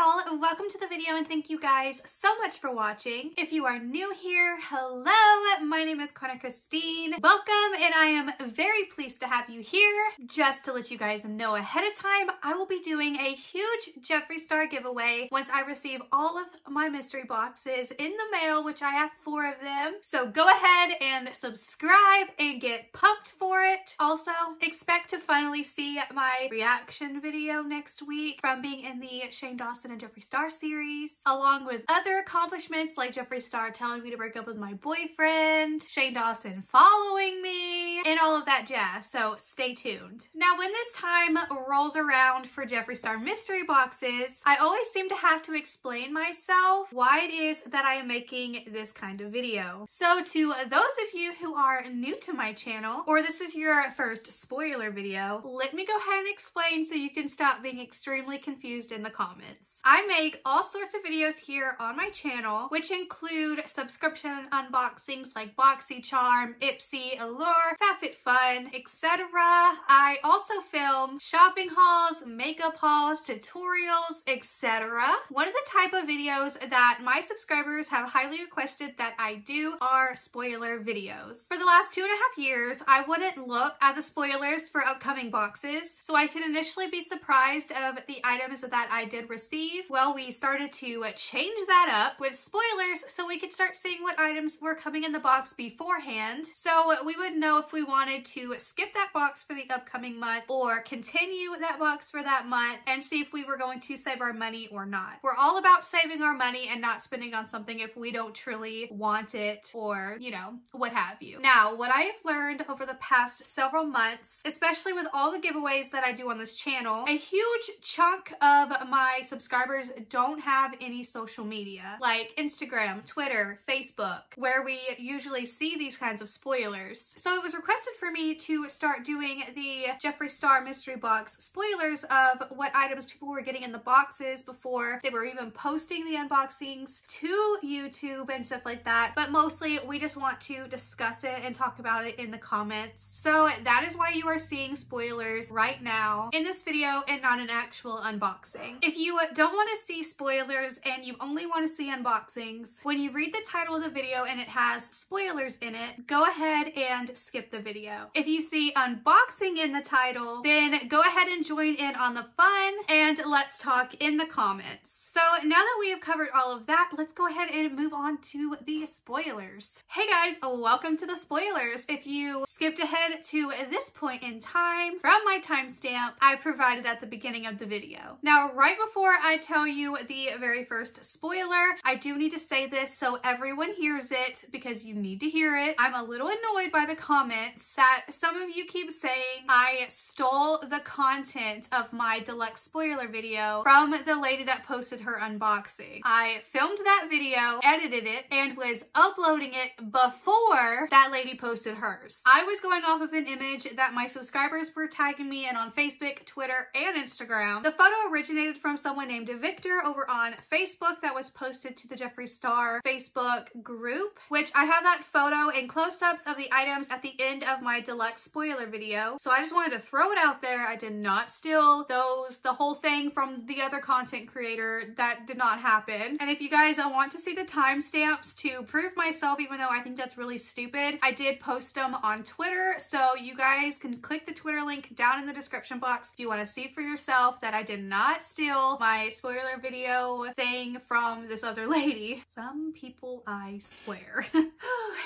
y'all, welcome to the video and thank you guys so much for watching. If you are new here, hello, my name is CONNORKRYSTYN. Welcome, and I am very pleased to have you here. Just to let you guys know ahead of time, I will be doing a huge Jeffree Star giveaway once I receive all of my mystery boxes in the mail, which I have 4 of them. So go ahead and subscribe and get pumped for it. Also, expect to finally see my reaction video next week from being in the Shane Dawson and Jeffree Star series, along with other accomplishments like Jeffree Star telling me to break up with my boyfriend, Shane Dawson following me, and all of that jazz, so stay tuned. Now, when this time rolls around for Jeffree Star mystery boxes, I always seem to have to explain myself why it is that I am making this kind of video. So to those of you who are new to my channel, or this is your first spoiler video, let me go ahead and explain so you can stop being extremely confused in the comments. I make all sorts of videos here on my channel, which include subscription unboxings like Boxycharm, IPSY, Allure, Fab Fit Fun, etc. I also film shopping hauls, makeup hauls, tutorials, etc. One of the type of videos that my subscribers have highly requested that I do are spoiler videos. For the last 2.5 years, I wouldn't look at the spoilers for upcoming boxes, so I could initially be surprised of the items that I did receive. Well, we started to change that up with spoilers so we could start seeing what items were coming in the box beforehand, so we would know if we wanted to skip that box for the upcoming month or continue that box for that month and see if we were going to save our money or not. We're all about saving our money and not spending on something if we don't truly want it or, you know, what have you. Now, what I have learned over the past several months, especially with all the giveaways that I do on this channel, a huge chunk of my subscribers don't have any social media like Instagram, Twitter, Facebook, where we usually see these kinds of spoilers. So it was requested for me to start doing the Jeffree Star mystery box spoilers of what items people were getting in the boxes before they were even posting the unboxings to YouTube and stuff like that. But mostly we just want to discuss it and talk about it in the comments. So that is why you are seeing spoilers right now in this video and not an actual unboxing. If you don't want to see spoilers and you only want to see unboxings, when you read the title of the video and it has spoilers in it, go ahead and skip the video. If you see unboxing in the title, then go ahead and join in on the fun and let's talk in the comments. So now that we have covered all of that, let's go ahead and move on to the spoilers. Hey guys, welcome to the spoilers. If you skipped ahead to this point in time from my timestamp I provided at the beginning of the video. Now, right before I tell you the very first spoiler, I do need to say this so everyone hears it because you need to hear it. I'm a little annoyed by the comments that some of you keep saying I stole the content of my deluxe spoiler video from the lady that posted her unboxing. I filmed that video, edited it, and was uploading it before that lady posted hers. I was going off of an image that my subscribers were tagging me in on Facebook, Twitter, and Instagram. The photo originated from someone named Victor over on Facebook that was posted to the Jeffree Star Facebook group, which I have that photo and close-ups of the items at the end of my deluxe spoiler video. So I just wanted to throw it out there. I did not steal the whole thing from the other content creator. That did not happen. And if you guys want to see the timestamps to prove myself, even though I think that's really stupid, I did post them on Twitter. So you guys can click the Twitter link down in the description box if you want to see for yourself that I did not steal my spoiler video thing from this other lady. Some people, I swear.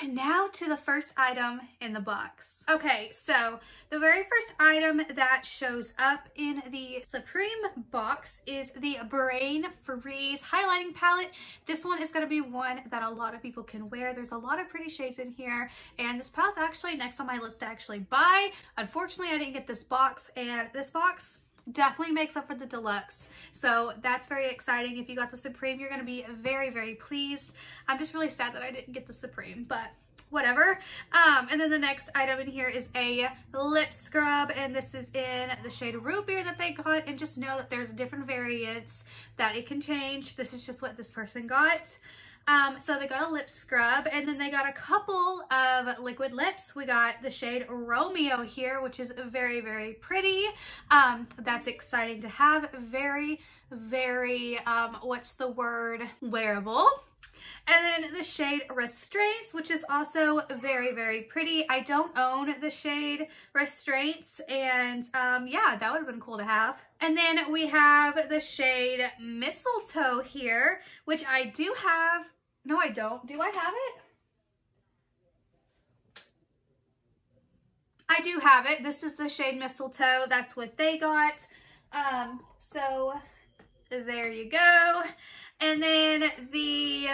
Now to the first item in the box. Okay, so the very first item that shows up in the Supreme box is the Brain Freeze highlighting palette. This one is going to be one that a lot of people can wear. There's a lot of pretty shades in here, and this palette's actually next on my list to actually buy. Unfortunately, I didn't get this box, and this box definitely makes up for the deluxe, so that's very exciting. If you got the Supreme, you're going to be very, very pleased. I'm just really sad that I didn't get the Supreme, but whatever. And then the next item in here is a lip scrub, and this is in the shade Root Beer that they got, and just know that there's different variants that it can change. This is just what this person got. So they got a lip scrub, and then they got a couple of liquid lips. We got the shade Romeo here, which is very, very pretty. That's exciting to have. Very, very, what's the word, wearable. And then the shade Restraints, which is also very, very pretty. I don't own the shade Restraints, and yeah, that would have been cool to have. And then we have the shade Mistletoe here, which I do have. No, I don't. Do I have it? I do have it. This is the shade Mistletoe. That's what they got. So there you go. And then the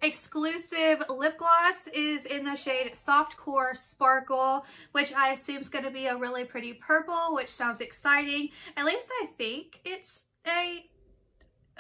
exclusive lip gloss is in the shade Soft Core Sparkle, which I assume is going to be a really pretty purple, which sounds exciting. At least I think it's a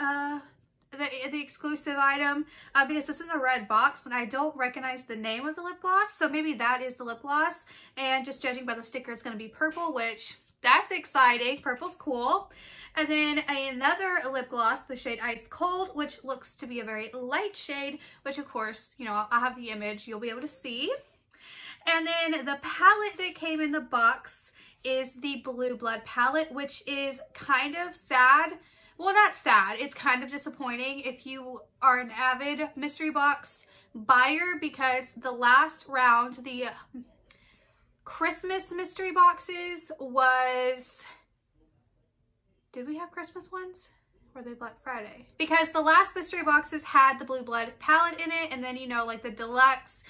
the exclusive item, because it's in the red box and I don't recognize the name of the lip gloss, so maybe that is the lip gloss, and just judging by the sticker it's going to be purple, which that's exciting. Purple's cool. And then another lip gloss, the shade Ice Cold, which looks to be a very light shade, which of course, you know, I'll have the image, you'll be able to see. And then the palette that came in the box is the Blue Blood palette, which is kind of sad. Well, not sad, it's kind of disappointing if you are an avid mystery box buyer, because the last round, the Christmas mystery boxes was... Did we have Christmas ones? Or were they Black Friday? Because the last mystery boxes had the Blue Blood palette in it, and then, you know, like the deluxe,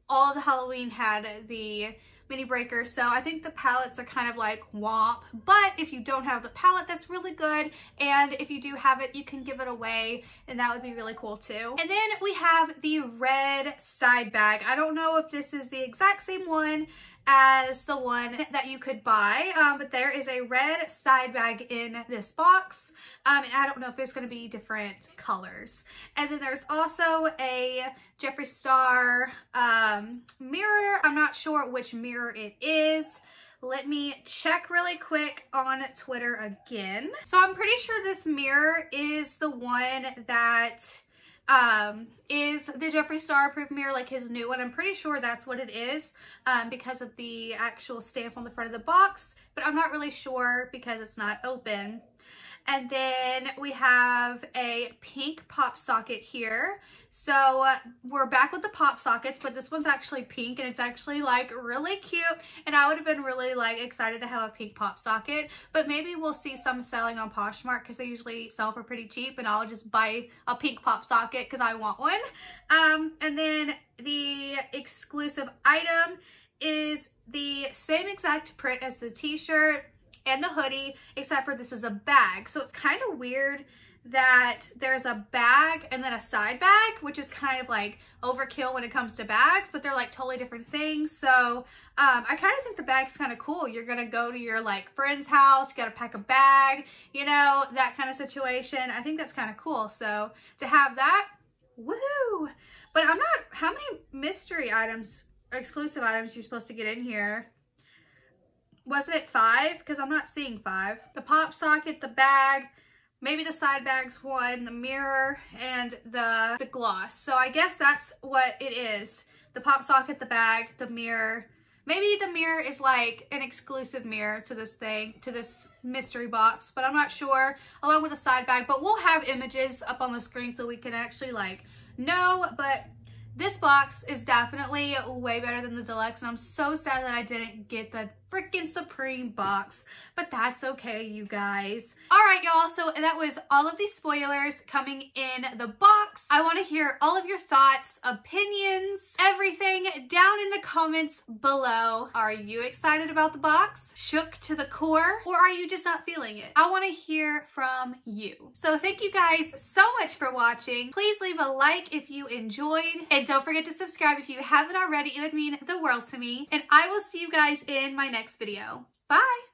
all of the Halloween had the mini breaker. So I think the palettes are kind of like womp, but if you don't have the palette, that's really good. And if you do have it, you can give it away, and that would be really cool too. And then we have the red side bag. I don't know if this is the exact same one as the one that you could buy, but there is a red side bag in this box, and I don't know if there's going to be different colors. And then there's also a Jeffree Star mirror. I'm not sure which mirror it is. Let me check really quick on Twitter again. So I'm pretty sure this mirror is the one that is the Jeffree Star approved mirror, like his new one. I'm pretty sure that's what it is, because of the actual stamp on the front of the box, but I'm not really sure because it's not open. And then we have a pink pop socket here. So we're back with the pop sockets, but this one's actually pink, and it's actually like really cute. And I would have been really like excited to have a pink pop socket, but maybe we'll see some selling on Poshmark because they usually sell for pretty cheap, and I'll just buy a pink pop socket because I want one. And then the exclusive item is the same exact print as the t-shirt and the hoodie, except for this is a bag. So it's kind of weird that there's a bag and then a side bag, which is kind of like overkill when it comes to bags, but they're like totally different things. So I kind of think the bag's kind of cool. You're gonna go to your like friend's house, gotta pack a bag, you know, that kind of situation. I think that's kind of cool. So to have that, woohoo! But I'm not, how many mystery items, exclusive items you're supposed to get in here? Wasn't it 5? Because I'm not seeing 5. The pop socket, the bag, maybe the side bag's 1, the mirror, and the gloss. So I guess that's what it is. The pop socket, the bag, the mirror. Maybe the mirror is like an exclusive mirror to this thing, to this mystery box, but I'm not sure, along with the side bag. But we'll have images up on the screen so we can actually like know. But this box is definitely way better than the deluxe, and I'm so sad that I didn't get the freaking Supreme box, but that's okay, you guys. All right, y'all, so that was all of these spoilers coming in the box. I want to hear all of your thoughts, opinions, everything down in the comments below. Are you excited about the box? Shook to the core? Or are you just not feeling it? I want to hear from you. So thank you guys so much for watching. Please leave a like if you enjoyed, and don't forget to subscribe if you haven't already. It would mean the world to me, and I will see you guys in my next video. Bye!